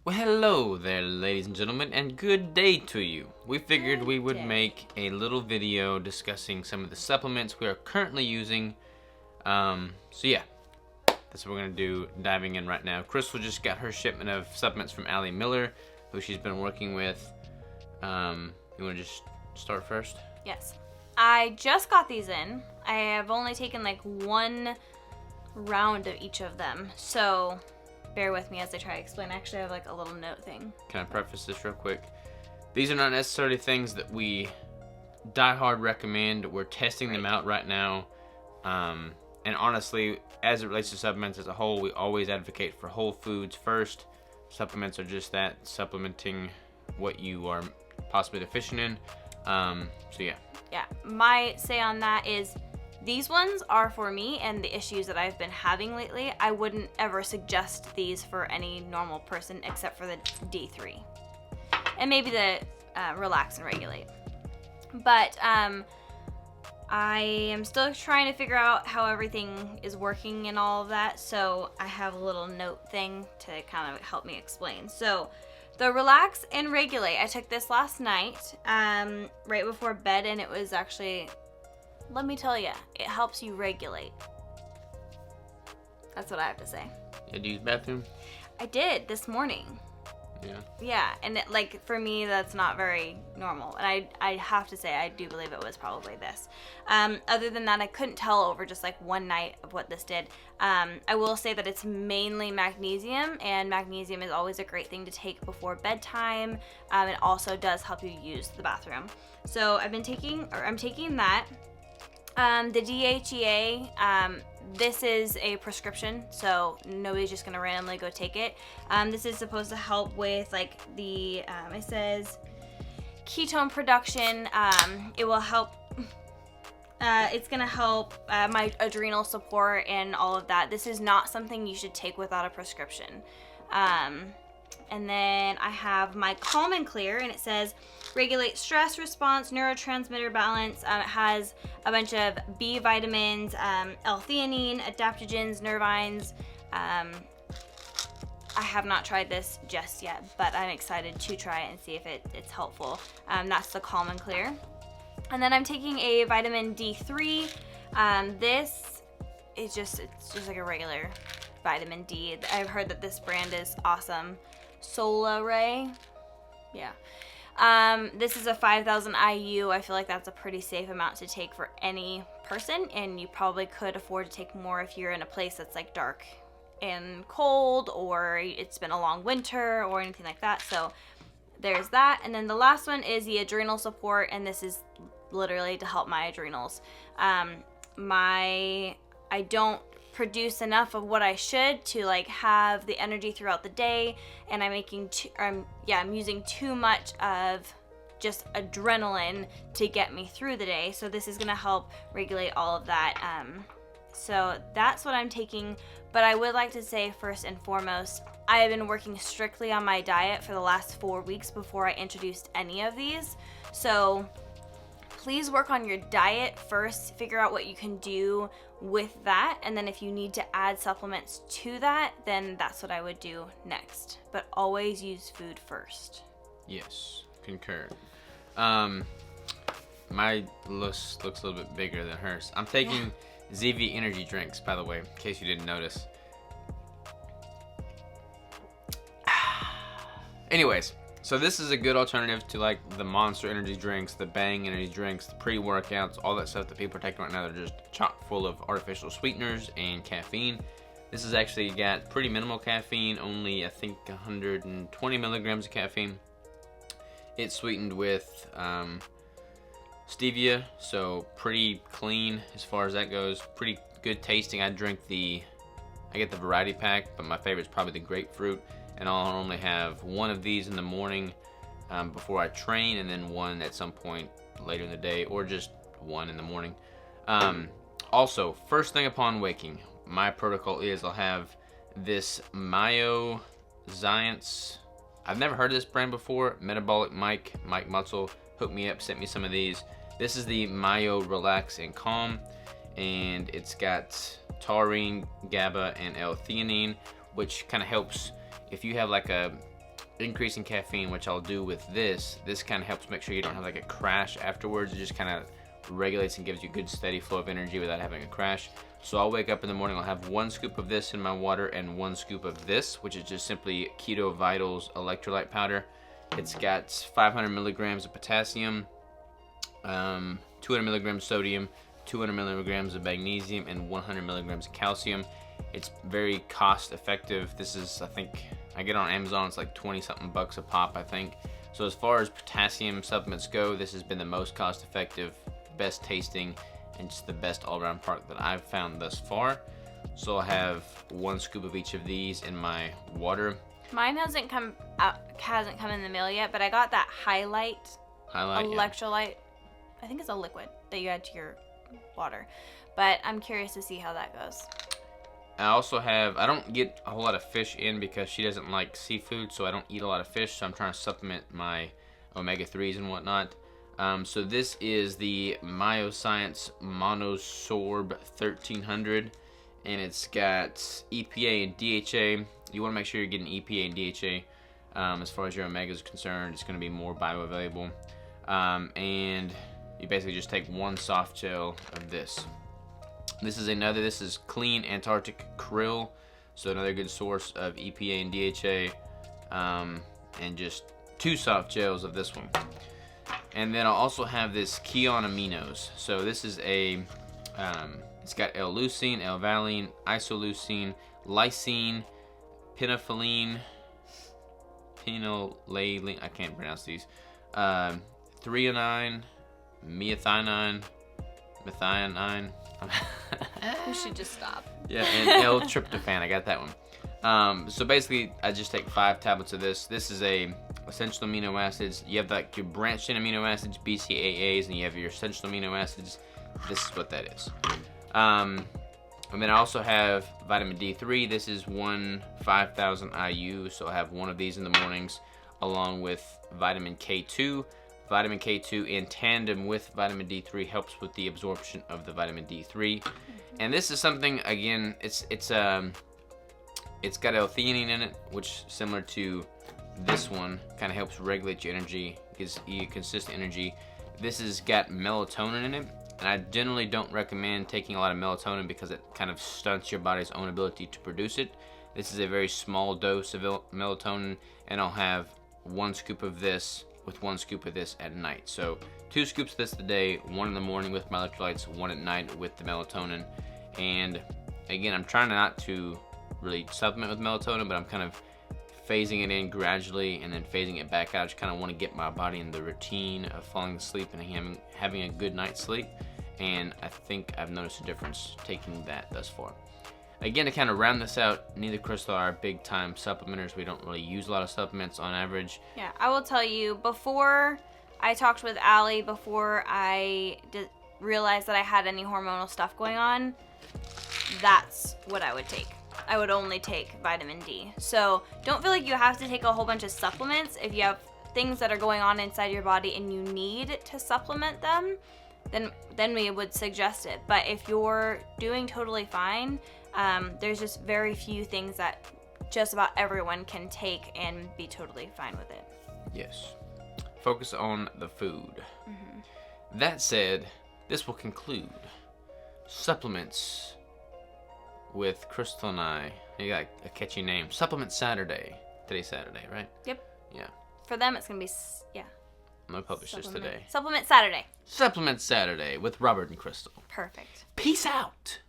Well, hello there, ladies and gentlemen, and good day to you. We figured we would make a little video discussing some of the supplements we are currently using. So yeah, that's what we're gonna do, diving in right now. Crystal just got her shipment of supplements from Allie Miller, who she's been working with. You wanna just start first? Yes. I just got these in. I have only taken like one round of each of them, so bear with me as I try to explain. Actually, I have like a little note thing. Can I preface this real quick? These are not necessarily things that we die hard recommend. We're testing them out right now. And honestly, as it relates to supplements as a whole, we always advocate for whole foods first. Supplements are just that, supplementing what you are possibly deficient in. So yeah. Yeah, my say on that is these ones are for me and the issues that I've been having lately. I wouldn't ever suggest these for any normal person except for the D3. And maybe the Relax and Regulate. But I am still trying to figure out how everything is working and all of that, so I have a little note thing to kind of help me explain. So the Relax and Regulate, I took this last night, right before bed, and it was actually, let me tell you, it helps you regulate. That's what I have to say. You had to use the bathroom? I did this morning. Yeah. Yeah, and it, like for me, that's not very normal. And I have to say, I do believe it was probably this. Other than that, I couldn't tell over just like one night of what this did. I will say that it's mainly magnesium, and magnesium is always a great thing to take before bedtime. It also does help you use the bathroom. So I'm taking that. The DHEA, this is a prescription, so nobody's just gonna randomly go take it. This is supposed to help with like the, it says ketone production. It will help, it's gonna help my adrenal support and all of that. This is not something you should take without a prescription. And then I have my Calm and Clear, and it says regulate stress response, neurotransmitter balance. It has a bunch of B vitamins, L-theanine, adaptogens, nervines. I have not tried this just yet, but I'm excited to try it and see if it's helpful. That's the Calm and Clear. And then I'm taking a vitamin D3. This is it's just like a regular vitamin D. I've heard that this brand is awesome. Solaray. Yeah. This is a 5,000 IU. I feel like that's a pretty safe amount to take for any person, and you probably could afford to take more if you're in a place that's like dark and cold, or it's been a long winter or anything like that. So there's that. And then the last one is the adrenal support, and this is literally to help my adrenals. I don't produce enough of what I should to like have the energy throughout the day, and I'm using too much of just adrenaline to get me through the day. So this is gonna help regulate all of that. So that's what I'm taking. But I would like to say first and foremost, I have been working strictly on my diet for the last 4 weeks before I introduced any of these. So please work on your diet first, figure out what you can do with that, and then if you need to add supplements to that, then that's what I would do next. But always use food first. Yes, concur. My looks a little bit bigger than hers. I'm taking ZV energy drinks, by the way, in case you didn't notice. Anyways, so this is a good alternative to like the Monster energy drinks, the Bang energy drinks, the pre-workouts, all that stuff that people are taking right now. They're just chock full of artificial sweeteners and caffeine. This has actually got pretty minimal caffeine, only I think 120 milligrams of caffeine. It's sweetened with stevia, so pretty clean as far as that goes. Pretty good tasting. I get the variety pack, but my favorite is probably the grapefruit. And I'll normally have one of these in the morning before I train, and then one at some point later in the day, or just one in the morning. Also, first thing upon waking, my protocol is I'll have this Myozyance. I've never heard of this brand before. Metabolic Mike Mutzel hooked me up, sent me some of these. This is the Myo Relax and Calm, and it's got taurine, GABA, and L-theanine, which kind of helps if you have like a increasing caffeine, which I'll do with this kind of helps make sure you don't have like a crash afterwards. It just kind of regulates and gives you a good steady flow of energy without having a crash. So I'll wake up in the morning, I'll have 1 scoop of this in my water and 1 scoop of this, which is just simply Keto Vitals electrolyte powder. It's got 500 milligrams of potassium, 200 milligrams sodium, 200 milligrams of magnesium, and 100 milligrams of calcium. It's very cost effective. This is, I think, I get it on Amazon, it's like 20 something bucks a pop, I think. So as far as potassium supplements go, this has been the most cost effective, best tasting, and just the best all-around product that I've found thus far. So I'll have 1 scoop of each of these in my water. Mine hasn't come in the mail yet, but I got that highlight electrolyte. Yeah. I think it's a liquid that you add to your water, but I'm curious to see how that goes. I also have, I don't get a whole lot of fish in because she doesn't like seafood, so I don't eat a lot of fish, so I'm trying to supplement my omega-3s and whatnot. So this is the Myoscience Monosorb 1300, and it's got EPA and DHA. You want to make sure you're getting EPA and DHA. As far as your omega is concerned, it's going to be more bioavailable. And you basically just take 1 soft gel of this. This is Clean Antarctic Krill, so another good source of EPA and DHA, and just 2 soft gels of this one. And then I'll also have this Kion Aminos. So this is it's got L-leucine, L-valine, isoleucine, lysine, phenolphthalein, I can't pronounce these, threonine, methionine, We should just stop. Yeah, and L-tryptophan, I got that one. So basically, I just take 5 tablets of this. This is essential amino acids. You have like your branched chain amino acids, BCAAs, and you have your essential amino acids. This is what that is. And then I also have vitamin D3. This is 5,000 IU, so I have 1 of these in the mornings, along with vitamin K2. Vitamin K2 in tandem with vitamin D3 helps with the absorption of the vitamin D3. And this is something, again, it's got L-theanine in it, which similar to this one, kind of helps regulate your energy, gives you consistent energy. This has got melatonin in it, and I generally don't recommend taking a lot of melatonin because it kind of stunts your body's own ability to produce it. This is a very small dose of melatonin, and I'll have 1 scoop of this with 1 scoop of this at night. So 2 scoops of this a day, 1 in the morning with my electrolytes, 1 at night with the melatonin. And again, I'm trying not to really supplement with melatonin, but I'm kind of phasing it in gradually and then phasing it back out. I just kind of want to get my body in the routine of falling asleep and having a good night's sleep. And I think I've noticed a difference taking that thus far. Again, to kind of round this out, neither Crystal are big time supplementers. We don't really use a lot of supplements on average. Yeah, I will tell you, before I talked with Allie, before I realized that I had any hormonal stuff going on, that's what I would take. I would only take vitamin D. So don't feel like you have to take a whole bunch of supplements. If you have things that are going on inside your body and you need to supplement them, then we would suggest it. But if you're doing totally fine, there's just very few things that just about everyone can take and be totally fine with it. Yes. Focus on the food. Mm-hmm. That said, this will conclude Supplements with Crystal and I. You got a catchy name. Supplement Saturday. Today's Saturday, right? Yep. Yeah. For them, it's going to be, yeah. I'm going to publish this today. Supplement Saturday. Supplement Saturday with Robert and Crystal. Perfect. Peace out.